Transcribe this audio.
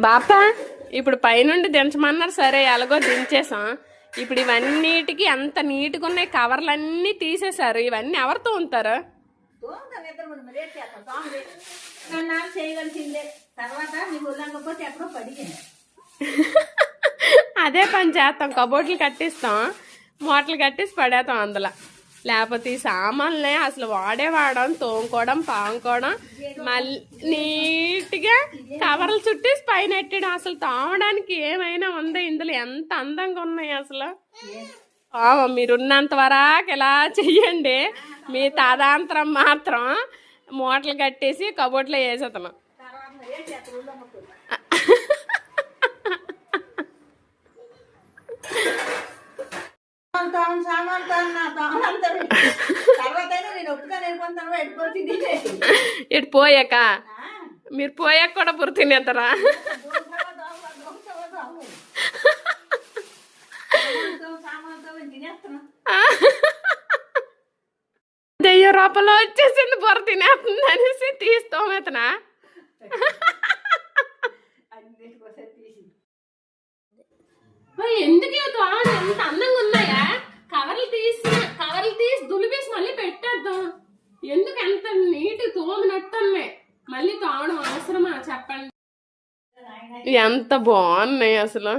బాపా ఇప్పుడు పైనుండి దించమన్నారు, సరే ఎలాగో దించేసాం. ఇప్పుడు ఇవన్నిటికి అంత నీట్గా ఉన్నాయి, కవర్లన్నీ తీసేశారు. ఇవన్నీ ఎవరితో ఉంటారు? అదే పని చేస్తాం, కబోర్డ్లు కట్టిస్తాం, మూటలు కట్టేసి పడేస్తాం అందులో. లేకపోతే ఈ సామాన్లే అసలు వాడడం, తోముకోవడం, పాముకోవడం, మళ్ళీ నీట్గా కవర్లు చుట్టేసి పైన ఎట్టడం. అసలు తోమడానికి ఏమైనా ఉందా ఇందులో? ఎంత అందంగా ఉన్నాయి అసలు. మీరున్నంత వరకు ఇలా చెయ్యండి, మీ తదాంతరం మాత్రం మూటలు కట్టేసి కబోర్డ్లో వేసేతను. ఇటు పోయాక మీరు పోయాక కూడా పురు తినేద్దరా? దెయ్య రూపంలో వచ్చేసింది, బుర్ర తినేస్తుంది అనేసి తీస్తాం ఇతనా. ఎందుకు ఎంత అందంగా ఉన్నాయా? కవర్లు తీసి దులిపేసి మళ్ళీ పెట్టేద్దాం. ఎందుకు ఎంత నీట్ తోమినట్టున్నాయి, మళ్ళీ తోమడం అవసరమా చెప్పండి? ఎంత బాగున్నాయి అసలు.